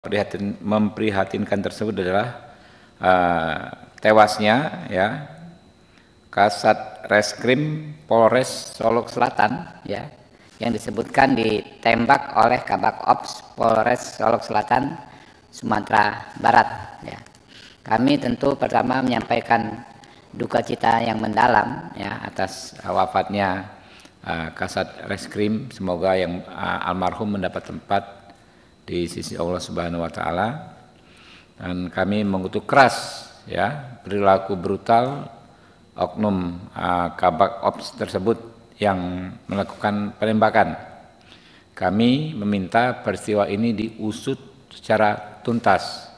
memprihatinkan tersebut adalah tewasnya ya Kasat Reskrim Polres Solo Selatan ya, yang disebutkan ditembak oleh Kabak Ops Polres Solo Selatan Sumatera Barat ya. Kami tentu pertama menyampaikan duka cita yang mendalam ya atas wafatnya Kasat Reskrim. Semoga yang almarhum mendapat tempat di sisi Allah Subhanahu wa taala, dan kami mengutuk keras ya perilaku brutal oknum Kabak Ops tersebut yang melakukan penembakan. Kami meminta peristiwa ini diusut secara tuntas,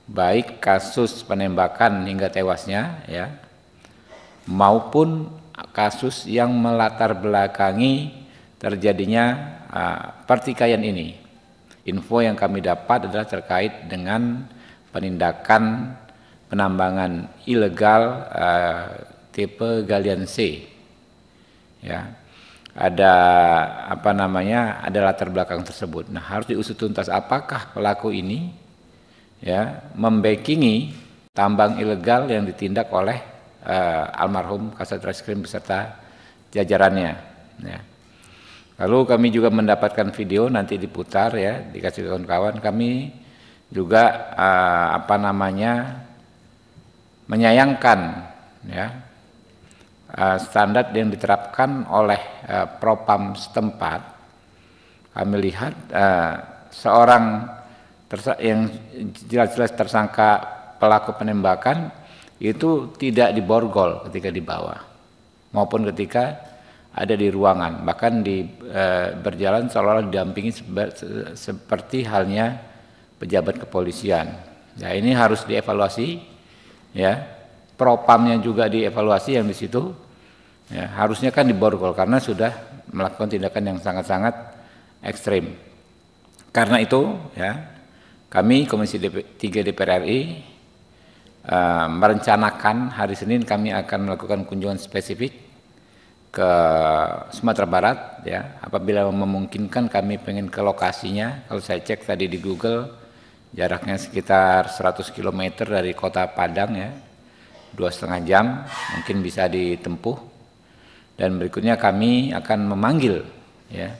baik kasus penembakan hingga tewasnya ya, maupun kasus yang melatar belakangi terjadinya pertikaian ini. Info yang kami dapat adalah terkait dengan penindakan penambangan ilegal tipe galian C. Ya, ada ada latar belakang tersebut. Nah, harus diusut tuntas apakah pelaku ini ya membackingi tambang ilegal yang ditindak oleh almarhum Kasat Reskrim beserta jajarannya. Ya. Lalu kami juga mendapatkan video, nanti diputar ya, dikasih kawan-kawan. Kami juga menyayangkan ya standar yang diterapkan oleh Propam setempat. Kami lihat seorang yang jelas-jelas tersangka pelaku penembakan itu tidak diborgol ketika dibawa maupun ketika ada di ruangan, bahkan berjalan seolah-olah didampingi seperti halnya pejabat kepolisian. Ya, ini harus dievaluasi ya. Propamnya juga dievaluasi yang di situ. Ya, harusnya kan diborgol karena sudah melakukan tindakan yang sangat-sangat ekstrim. Karena itu ya, kami Komisi 3 DPR RI merencanakan hari Senin kami akan melakukan kunjungan spesifik ke Sumatera Barat ya. Apabila memungkinkan kami pengen ke lokasinya. Kalau saya cek tadi di Google jaraknya sekitar 100 km dari kota Padang ya, 2,5 jam mungkin bisa ditempuh. Dan berikutnya kami akan memanggil ya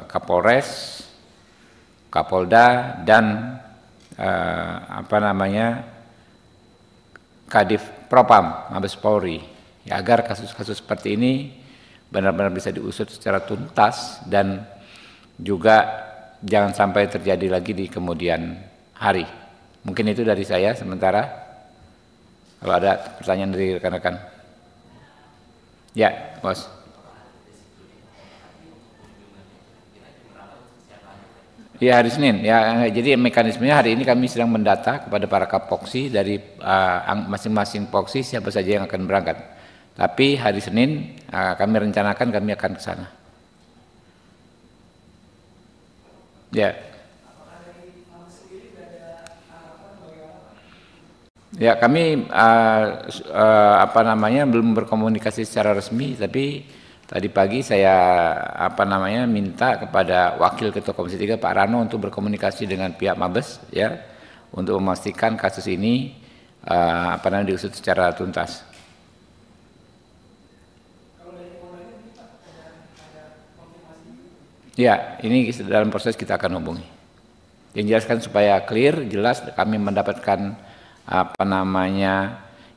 Kapolres, Kapolda, dan Kadif Propam Mabes Polri ya, agar kasus-kasus seperti ini benar-benar bisa diusut secara tuntas dan juga jangan sampai terjadi lagi di kemudian hari. Mungkin itu dari saya sementara. Kalau ada pertanyaan dari rekan-rekan. Ya, Bos. Ya, hari Senin. Ya, jadi mekanismenya hari ini kami sedang mendata kepada para kapoksi dari masing-masing poksi siapa saja yang akan berangkat. Tapi hari Senin kami rencanakan kami akan ke sana. Ya. Ya, kami belum berkomunikasi secara resmi, tapi tadi pagi saya minta kepada Wakil Ketua Komisi 3 Pak Rano untuk berkomunikasi dengan pihak Mabes ya, untuk memastikan kasus ini diusut secara tuntas. Ya, ini dalam proses kita akan hubungi. Yang jelaskan supaya clear, jelas kami mendapatkan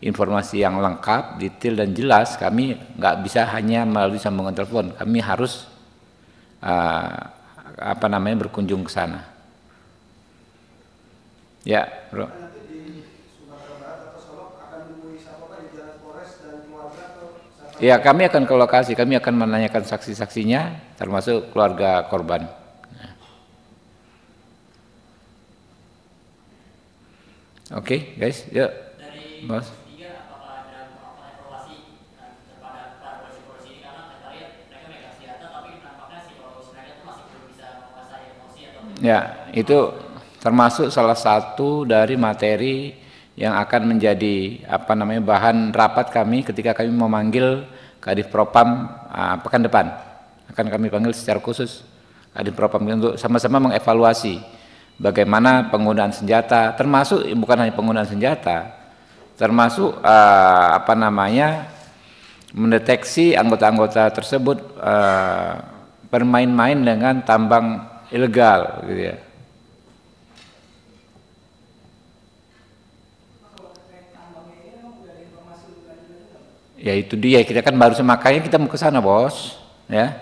informasi yang lengkap, detail dan jelas. Kami nggak bisa hanya melalui sambungan telepon. Kami harus berkunjung ke sana. Ya, Bro. Ya, kami akan ke lokasi, kami akan menanyakan saksi-saksinya, termasuk keluarga korban. Oke, guys, yuk. Bos. Ya, itu termasuk salah satu dari materi yang akan menjadi bahan rapat kami ketika kami memanggil Kadif Propam pekan depan. Akan kami panggil secara khusus Kadipropam untuk sama-sama mengevaluasi bagaimana penggunaan senjata, termasuk bukan hanya penggunaan senjata, termasuk mendeteksi anggota-anggota tersebut bermain-main dengan tambang ilegal, gitu ya. Ya itu dia, kita kan baru makanya kita mau ke sana, Bos, ya.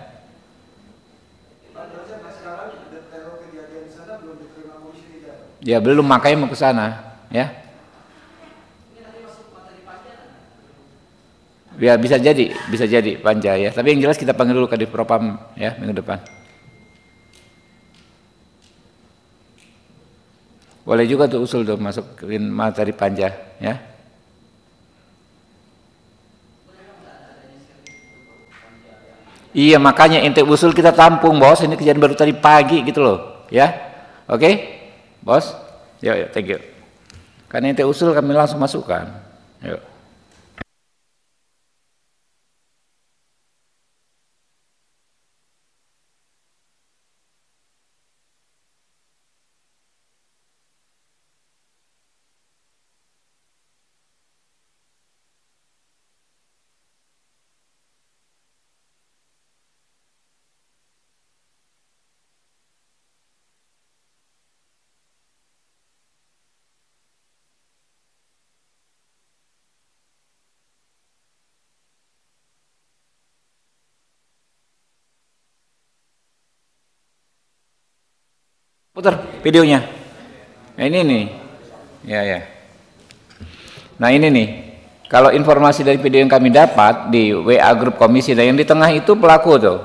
Ya belum, makanya mau ke sana, ya. Ya bisa jadi Panja ya. Tapi yang jelas kita panggil dulu Kadipropam ya minggu depan. Boleh juga tuh usul tuh masukin materi Panja ya. Iya makanya ente usul kita tampung, Bos. Ini kejadian baru tadi pagi gitu loh, ya. Oke, Bos. Yuk, thank you. Karena ente usul kami langsung masukkan. Yuk. Putar videonya. Nah ini nih. Ya. Nah ini nih. Kalau informasi dari video yang kami dapat di WA grup komisi, dan yang di tengah itu pelaku tuh.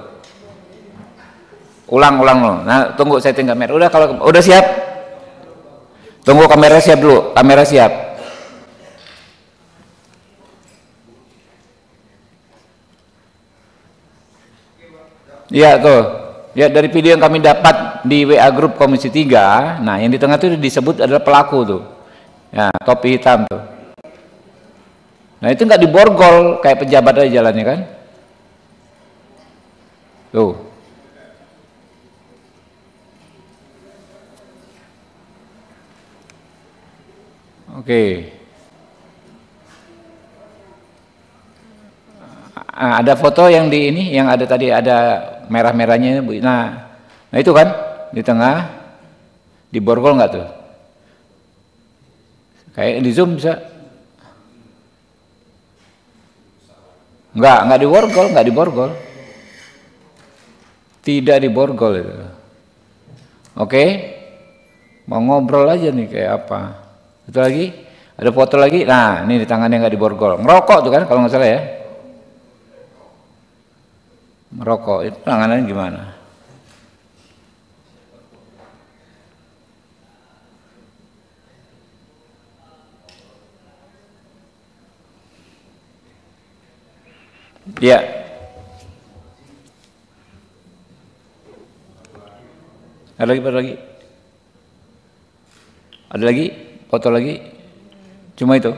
Ulang loh. Nah, tunggu saya setting kamera. Kalau udah siap. Tunggu kamera siap dulu. Kamera siap. Iya tuh. Ya dari video yang kami dapat di WA grup Komisi 3, nah yang di tengah itu disebut adalah pelaku tuh. Ya, topi hitam tuh. Nah itu nggak diborgol kayak pejabat aja jalannya kan? Tuh. Oke. Ada foto yang di ini, yang ada tadi ada merah-merahnya. Nah itu kan di tengah, diborgol nggak tuh? Kayak di zoom bisa? Nggak diborgol. Tidak diborgol itu. Oke, mau ngobrol aja nih kayak apa? Itu lagi, ada foto lagi. Nah ini di tangannya nggak diborgol. Ngerokok tuh kan kalau nggak salah ya? Merokok itu tangannya gimana? Ya. Ada lagi? Ada lagi? Foto lagi? Cuma itu?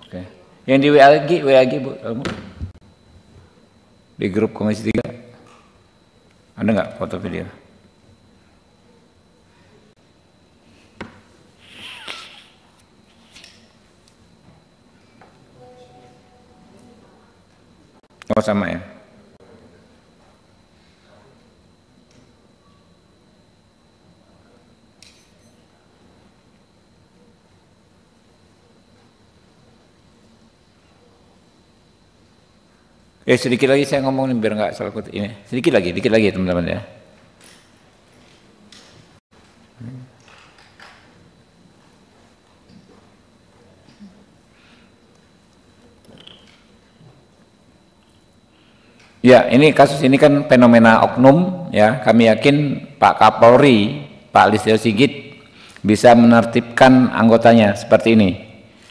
Oke. Yang di WA lagi Bu, kamu? Di grup Komisi 3 ada nggak foto video? Oh sama ya. Sedikit lagi saya ngomong biar nggak salah kutip ini. Dikit lagi teman-teman ya. Ya, ini kasus ini kan fenomena oknum ya. Kami yakin Pak Kapolri, Pak Listio Sigit bisa menertibkan anggotanya seperti ini.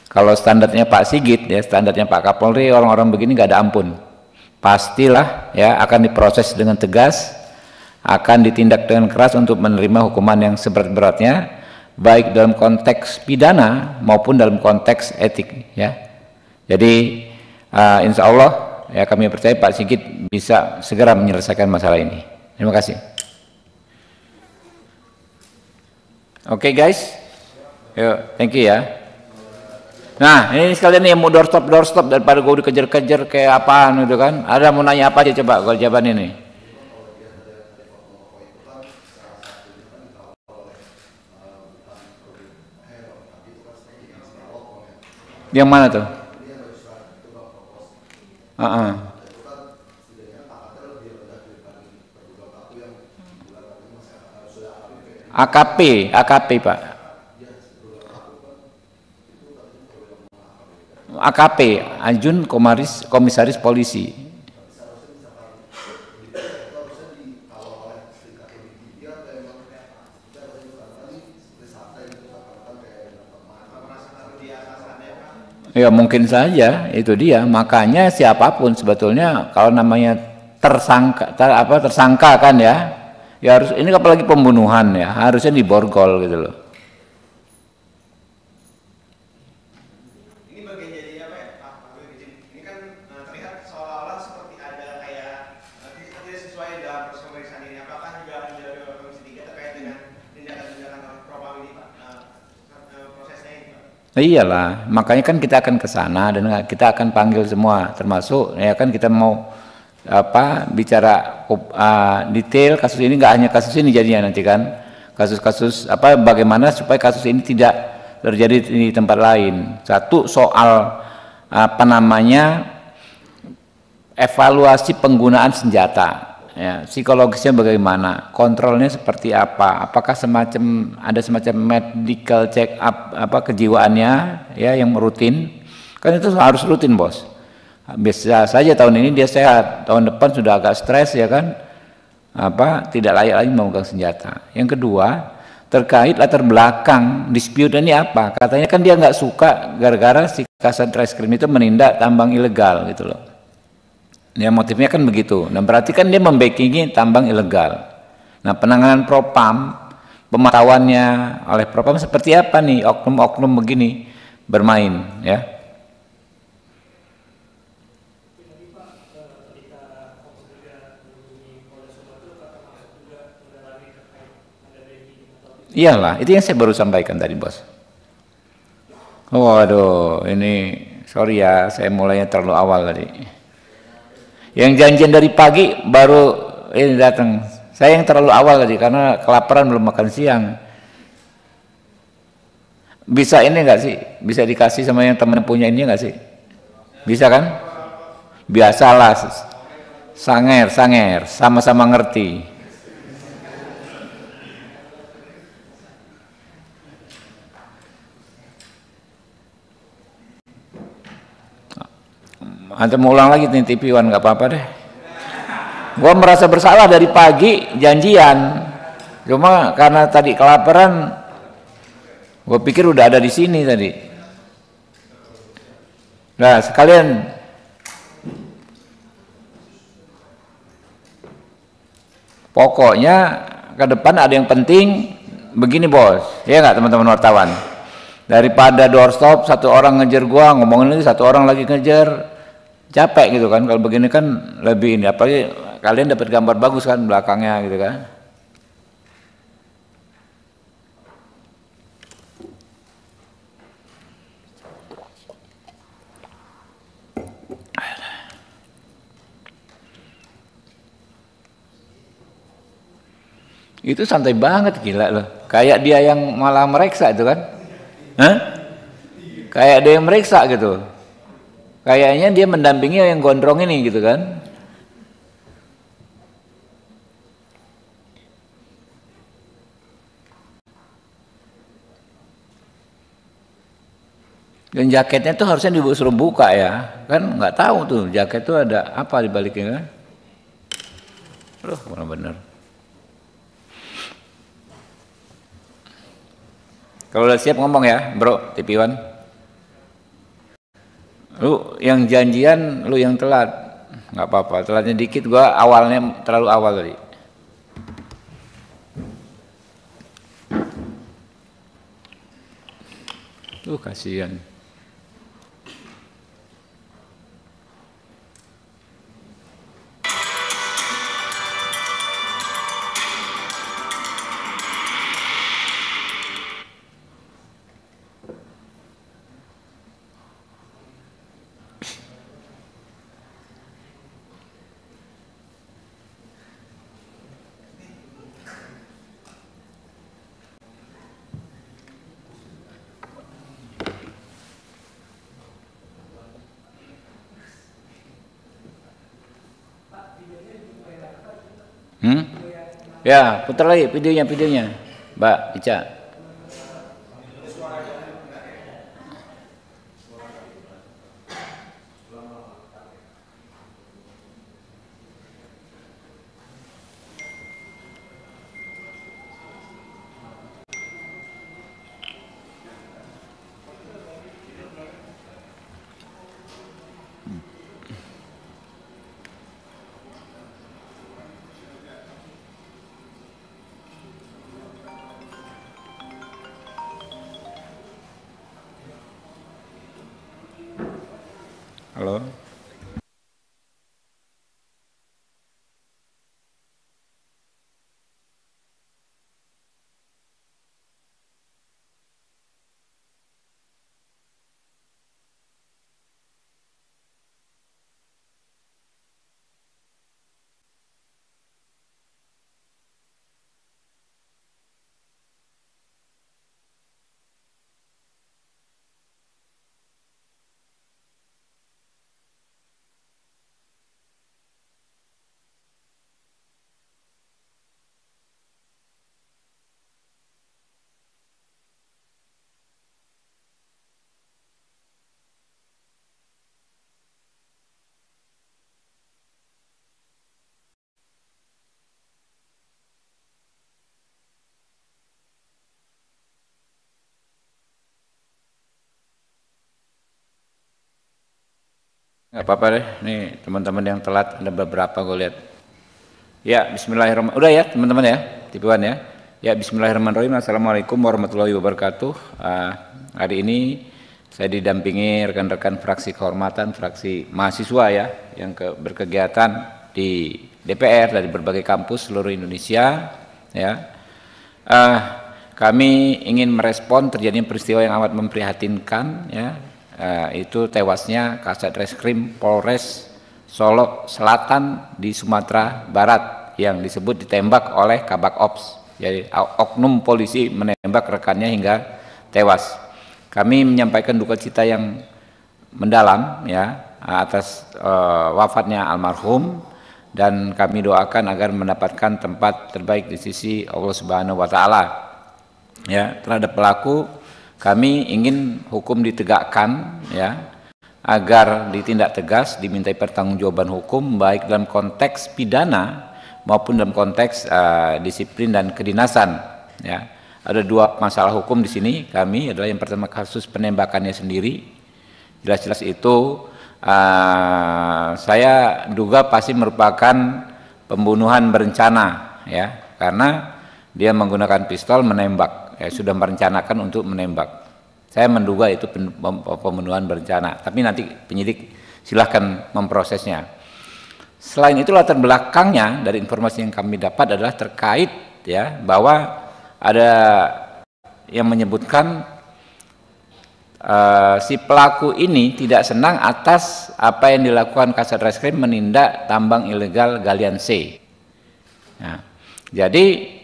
Kalau standarnya Pak Sigit ya, standarnya Pak Kapolri, orang-orang begini nggak ada ampun. Pastilah ya akan diproses dengan tegas, akan ditindak dengan keras untuk menerima hukuman yang seberat-beratnya, baik dalam konteks pidana maupun dalam konteks etik ya. Jadi insya Allah ya kami percaya Pak Sigit bisa segera menyelesaikan masalah ini. Terima kasih. Oke guys, yuk, thank you ya. Nah, ini sekalian nih yang mau doorstop daripada gue dikejar-kejar kayak apaan gitu kan. Ada mau nanya apa aja coba kalau jawaban ini. Yang mana tuh? AKP Pak. AKP, Ajun Komisaris Polisi. Ya mungkin saja, itu dia. Makanya siapapun sebetulnya kalau namanya tersangka kan ya harus ini apalagi pembunuhan ya, harusnya diborgol gitu loh. Ini bagian jadi apa ya Pak? Ini kan terlihat seolah-olah seperti ada kayak tidak sesuai dalam proses pemeriksaan ini. Apakah juga akan dilakukan oleh Komisi 3 terkait dengan tindakan-tindakan propam ini Pak? Prosesnya ini Pak? Iyalah, makanya kan kita akan ke sana dan kita akan panggil semua, termasuk ya kan kita mau bicara detail kasus ini, nggak hanya kasus ini jadinya nanti kan kasus-kasus bagaimana supaya kasus ini tidak terjadi di tempat lain. Satu soal evaluasi penggunaan senjata ya, psikologisnya bagaimana, kontrolnya seperti apa, apakah ada semacam medical check up kejiwaannya ya yang rutin, kan itu harus rutin bos. Bisa saja tahun ini dia sehat, tahun depan sudah agak stres ya kan, tidak layak lagi memegang senjata. Yang kedua terkait latar belakang dispute ini apa, katanya kan dia nggak suka gara-gara si Kasat Reskrim itu menindak tambang ilegal gitu loh. Ya motifnya kan begitu. Nah berarti kan dia membackingi tambang ilegal. Nah penanganan propam, pemantauannya oleh propam seperti apa nih oknum-oknum begini bermain ya. Iyalah, itu yang saya baru sampaikan tadi bos. Waduh, ini sorry ya, saya mulainya terlalu awal tadi. Yang janjian dari pagi baru ini datang. Saya yang terlalu awal tadi karena kelaparan belum makan siang. Bisa ini enggak sih? Bisa dikasih sama yang teman punya ini enggak sih? Bisa kan? Biasalah. Sanger, sama-sama ngerti. Antum mau ulang lagi nih TV One, nggak apa-apa deh. Gua merasa bersalah dari pagi janjian, cuma karena tadi kelaparan, gua pikir udah ada di sini tadi. Nah sekalian pokoknya ke depan ada yang penting begini bos, ya nggak teman-teman wartawan? Daripada doorstop satu orang ngejar gua, ngomongin ini satu orang lagi ngejar, capek gitu kan. Kalau begini kan lebih ini, apalagi kalian dapat gambar bagus kan belakangnya gitu kan. Itu santai banget, gila loh, kayak dia yang malah meriksa itu kan. Kayak dia yang meriksa gitu, kayaknya dia mendampingi yang gondrong ini gitu kan. Dan jaketnya tuh harusnya disuruh buka ya kan, nggak tahu tuh jaket tuh ada apa di baliknya kan. Loh benar-benar. Kalau udah siap ngomong ya bro TV One. Lu yang janjian, lu yang telat, nggak apa-apa, telatnya dikit, gua awalnya terlalu awal tadi. Kasihan. Ya, putar lagi videonya, Mbak Ica. Halo. Nggak apa-apa deh, nih teman-teman yang telat ada beberapa gue lihat. Ya, Bismillahirrahmanirrahim. Udah ya teman-teman ya, tipuan ya. Ya, Bismillahirrahmanirrahim. Assalamualaikum warahmatullahi wabarakatuh. Hari ini saya didampingi rekan-rekan fraksi kehormatan, fraksi mahasiswa ya, yang berkegiatan di DPR dari berbagai kampus seluruh Indonesia. Ya, kami ingin merespon terjadinya peristiwa yang amat memprihatinkan ya. Itu tewasnya Kasat Reskrim Polres Solo Selatan di Sumatera Barat yang disebut ditembak oleh Kabak Ops. Jadi oknum polisi menembak rekannya hingga tewas. Kami menyampaikan duka cita yang mendalam ya atas wafatnya almarhum, dan kami doakan agar mendapatkan tempat terbaik di sisi Allah Subhanahu wa taala. Ya, terhadap pelaku kami ingin hukum ditegakkan ya, agar ditindak tegas, dimintai pertanggungjawaban hukum baik dalam konteks pidana maupun dalam konteks disiplin dan kedinasan ya. Ada dua masalah hukum di sini kami, adalah yang pertama kasus penembakannya sendiri. Jelas-jelas itu saya duga pasti merupakan pembunuhan berencana ya, karena dia menggunakan pistol menembak. Ya, sudah merencanakan untuk menembak. Saya menduga itu pembunuhan berencana, tapi nanti penyidik silahkan memprosesnya. Selain itu latar belakangnya dari informasi yang kami dapat adalah terkait ya, bahwa ada yang menyebutkan si pelaku ini tidak senang atas apa yang dilakukan Kasat Reskrim menindak tambang ilegal galian C. Nah, jadi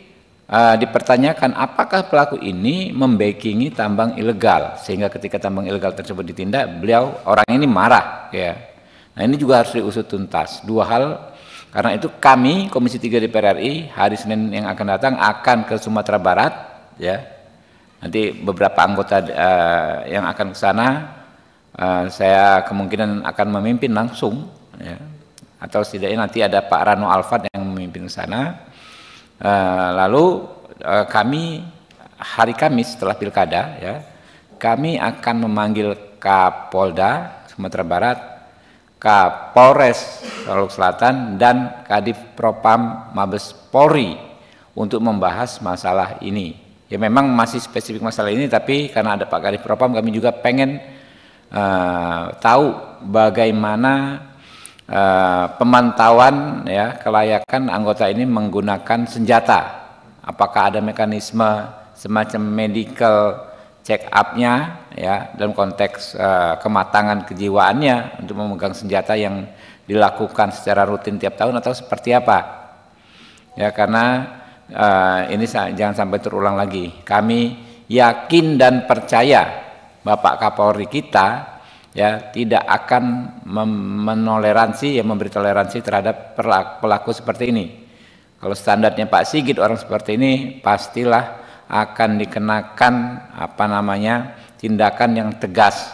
dipertanyakan apakah pelaku ini membackingi tambang ilegal, sehingga ketika tambang ilegal tersebut ditindak orang ini marah ya. Nah, ini juga harus diusut tuntas. Dua hal, karena itu kami Komisi 3 DPR RI hari Senin yang akan datang akan ke Sumatera Barat ya. Nanti beberapa anggota yang akan ke sana saya kemungkinan akan memimpin langsung ya. Atau setidaknya nanti ada Pak Rano Alfat yang memimpin ke sana. Lalu kami hari Kamis setelah pilkada ya, kami akan memanggil Kapolda Sumatera Barat, Kapolres Solo Selatan, dan Kadif Propam Mabes Polri untuk membahas masalah ini. Ya memang masih spesifik masalah ini, tapi karena ada Pak Kadif Propam kami juga pengen tahu bagaimana pemantauan ya kelayakan anggota ini menggunakan senjata. Apakah ada mekanisme semacam medical check up-nya ya, dalam konteks kematangan kejiwaannya untuk memegang senjata yang dilakukan secara rutin tiap tahun, atau seperti apa ya, karena ini jangan sampai terulang lagi. Kami yakin dan percaya Bapak Kapolri kita ya tidak akan menoleransi, ya memberi toleransi terhadap pelaku seperti ini. Kalau standarnya Pak Sigit orang seperti ini pastilah akan dikenakan tindakan yang tegas,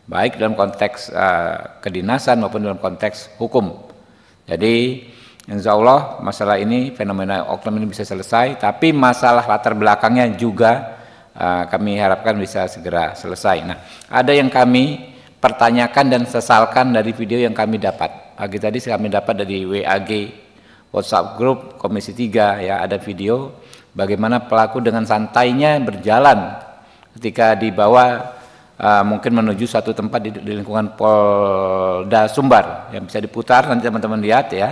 baik dalam konteks kedinasan maupun dalam konteks hukum. Jadi insya Allah masalah ini, fenomena oknum ini bisa selesai, tapi masalah latar belakangnya juga kami harapkan bisa segera selesai. Nah, ada yang kami pertanyakan dan sesalkan dari video yang kami dapat. Pagi tadi kami dapat dari WAG WhatsApp grup Komisi 3 ya, ada video bagaimana pelaku dengan santainya berjalan ketika dibawa mungkin menuju satu tempat di lingkungan Polda Sumbar yang bisa diputar, nanti teman-teman lihat ya.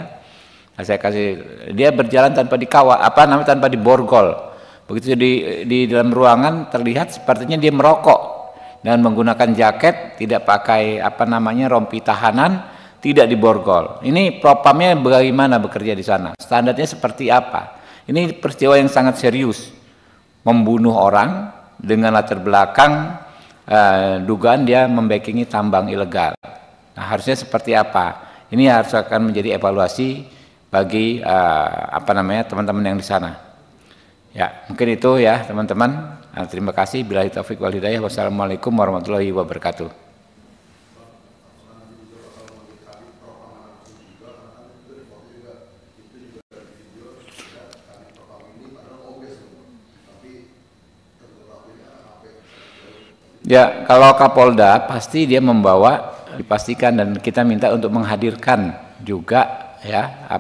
Nah, saya kasih, dia berjalan tanpa dikawal, tanpa diborgol. Begitu di dalam ruangan terlihat sepertinya dia merokok dan menggunakan jaket, tidak pakai rompi tahanan, tidak diborgol. Ini propamnya bagaimana bekerja di sana? Standarnya seperti apa? Ini peristiwa yang sangat serius, membunuh orang dengan latar belakang dugaan dia membackingi tambang ilegal. Nah, harusnya seperti apa? Ini harus akan menjadi evaluasi bagi teman-teman yang di sana. Ya, mungkin itu ya teman-teman. Terima kasih. Billahi taufik wal hidayah. Wassalamualaikum warahmatullahi wabarakatuh. Ya, kalau Kapolda pasti dia membawa, dipastikan, dan kita minta untuk menghadirkan juga ya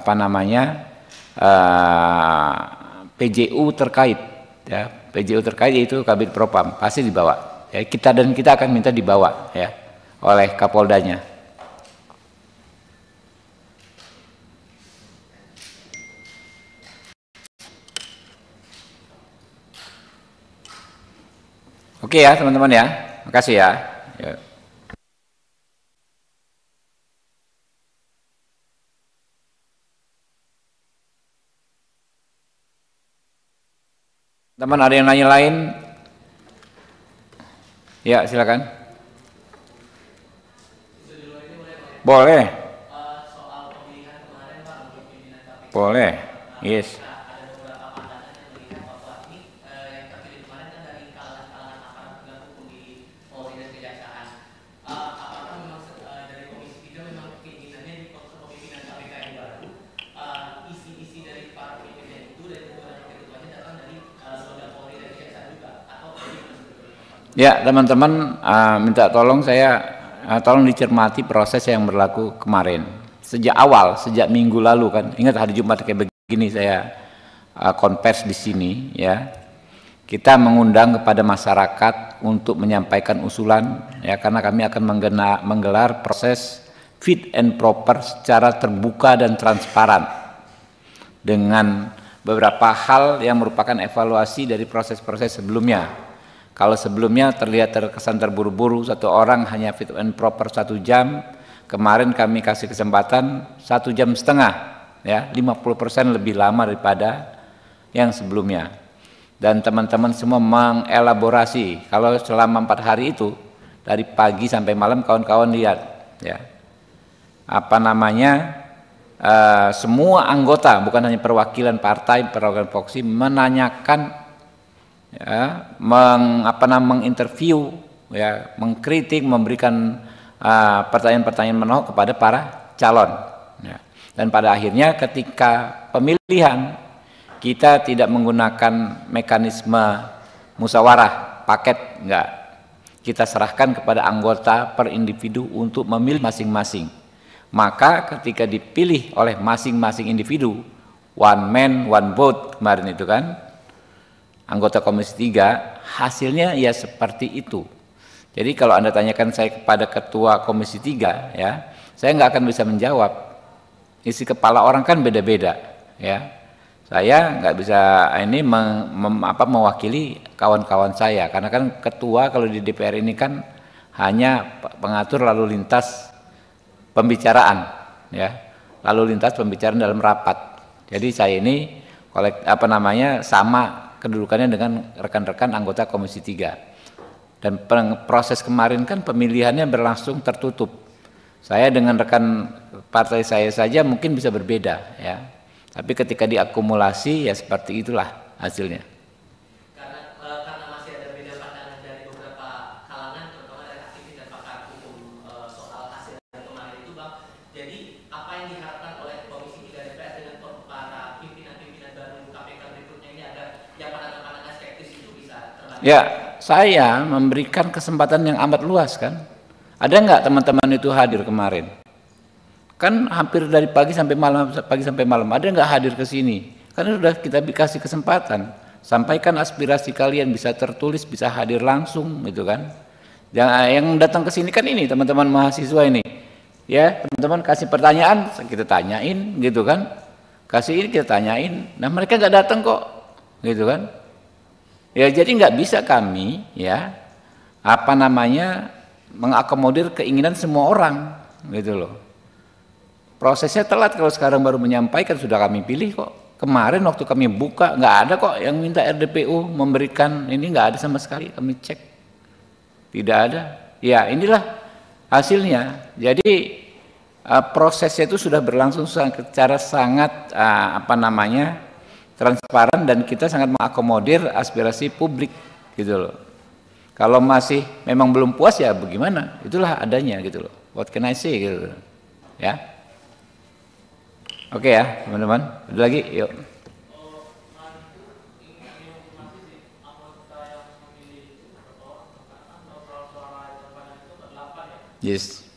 PJU terkait ya, PJU terkait yaitu Kabid Propam pasti dibawa ya, kita akan minta dibawa ya oleh Kapoldanya. Oke ya teman-teman ya, makasih ya. Teman ada yang nanya lain? Ya silakan. Boleh. Boleh. Yes. Ya teman-teman, minta tolong tolong dicermati proses yang berlaku kemarin sejak awal, sejak minggu lalu kan. Ingat hari Jumat kayak begini saya konvers di sini ya. Kita mengundang kepada masyarakat untuk menyampaikan usulan ya, karena kami akan menggelar proses fit and proper secara terbuka dan transparan dengan beberapa hal yang merupakan evaluasi dari proses-proses sebelumnya. Kalau sebelumnya terlihat terkesan terburu-buru, satu orang hanya fit and proper 1 jam, kemarin kami kasih kesempatan 1,5 jam ya, 50% lebih lama daripada yang sebelumnya. Dan teman-teman semua mengelaborasi, kalau selama 4 hari itu dari pagi sampai malam kawan-kawan lihat ya, semua anggota, bukan hanya perwakilan partai, perwakilan voksi, menanyakan ya, menginterview ya, mengkritik, memberikan pertanyaan-pertanyaan menohok kepada para calon ya. Dan pada akhirnya ketika pemilihan kita tidak menggunakan mekanisme musyawarah paket, enggak, kita serahkan kepada anggota per individu untuk memilih masing-masing. Maka ketika dipilih oleh masing-masing individu, one man one vote kemarin itu kan, anggota Komisi 3, hasilnya ya seperti itu. Jadi kalau Anda tanyakan saya kepada Ketua Komisi 3 ya, saya nggak akan bisa menjawab. Isi kepala orang kan beda-beda ya. Saya nggak bisa ini mewakili kawan-kawan saya, karena kan ketua kalau di DPR ini kan hanya pengatur lalu lintas pembicaraan ya, lalu lintas pembicaraan dalam rapat. Jadi saya ini sama kedudukannya dengan rekan-rekan anggota Komisi 3. Dan proses kemarin kan pemilihannya berlangsung tertutup. Saya dengan rekan partai saya saja mungkin bisa berbeda ya. Tapi ketika diakumulasi ya seperti itulah hasilnya. Karena masih ada beda pandangan dari beberapa kalangan, terutama dari aktivis dan pakar hukum soal hasil kemarin itu, Bang. Jadi apa yang diharapkan oleh Komisi 3 DPR dengan para pimpinan-pimpinan baru KPK berikutnya ini agar yang pandangan-pandangan skeptis itu bisa terbantu? Ya, saya memberikan kesempatan yang amat luas kan. Ada nggak teman-teman itu hadir kemarin? Kan hampir dari pagi sampai malam, ada nggak hadir ke sini? Karena sudah kita kasih kesempatan, sampaikan aspirasi kalian, bisa tertulis, bisa hadir langsung, gitu kan? Yang datang ke sini kan ini teman-teman mahasiswa ini, ya teman-teman kasih pertanyaan, kita tanyain, gitu kan? Kasih ini kita tanyain, nah mereka nggak datang kok, gitu kan? Ya jadi nggak bisa kami, ya apa namanya mengakomodir keinginan semua orang, gitu loh. Prosesnya telat kalau sekarang baru menyampaikan, sudah kami pilih kok. Kemarin waktu kami buka nggak ada kok yang minta RDPU memberikan ini, nggak ada sama sekali, kami cek tidak ada. Ya inilah hasilnya. Jadi prosesnya itu sudah berlangsung secara sangat apa namanya transparan dan kita sangat mengakomodir aspirasi publik gitu loh. Kalau masih memang belum puas ya bagaimana? Itulah adanya gitu loh. What can I say gitu loh. Ya. Oke ya teman-teman, ada lagi yuk. Yes.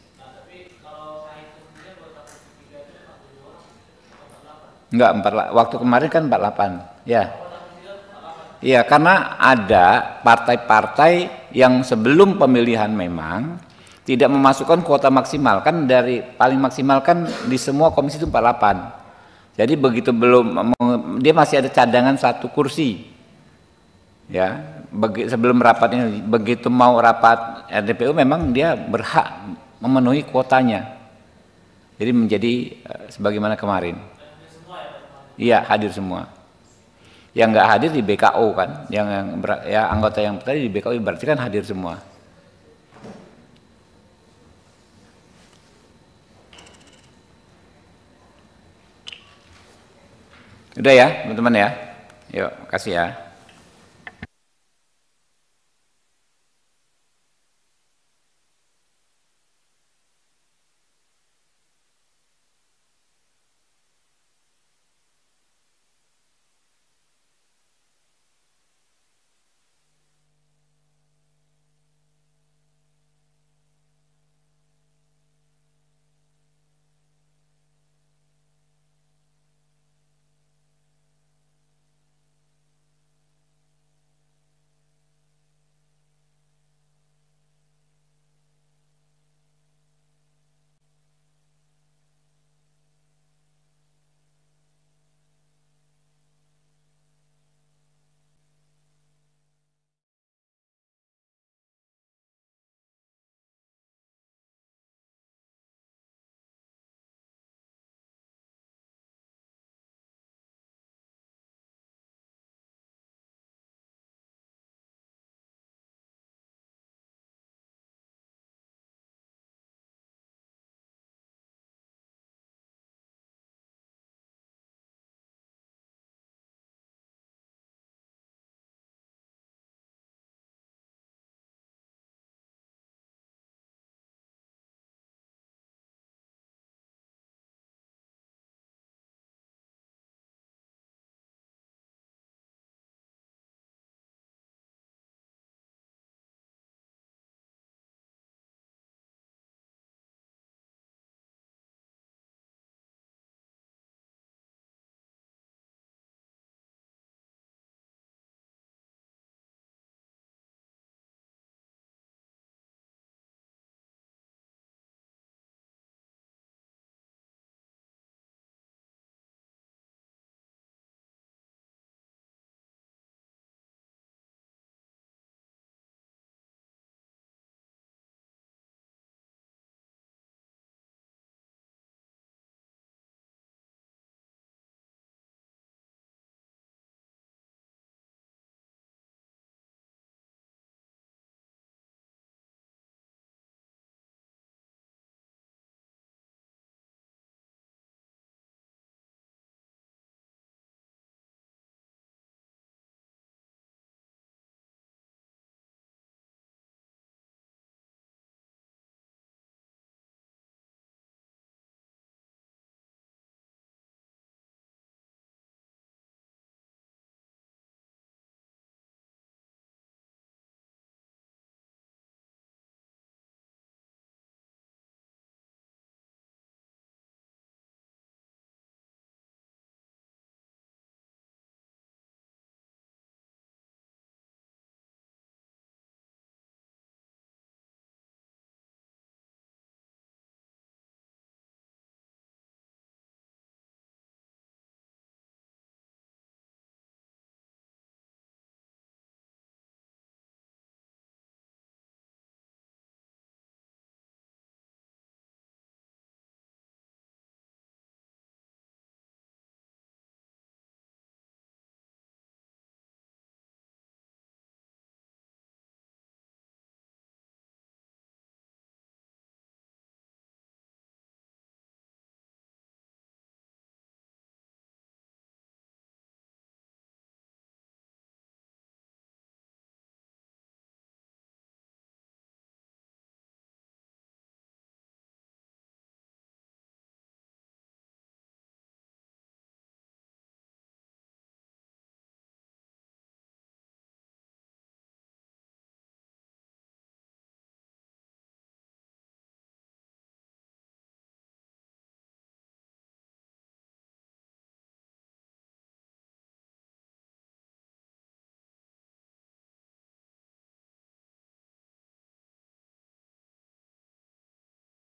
Enggak, waktu kemarin kan 48 ya. Iya, karena ada partai-partai yang sebelum pemilihan memang tidak memasukkan kuota maksimal, kan dari paling maksimal kan di semua komisi itu 48. Jadi begitu belum, dia masih ada cadangan 1 kursi. Ya, sebelum rapatnya, begitu mau rapat RDPU memang dia berhak memenuhi kuotanya. Jadi menjadi sebagaimana kemarin. Iya, hadir semua. Yang nggak hadir di BKO kan, yang ya anggota yang tadi di BKO berarti kan hadir semua. Udah ya teman-teman ya, yuk kasih ya.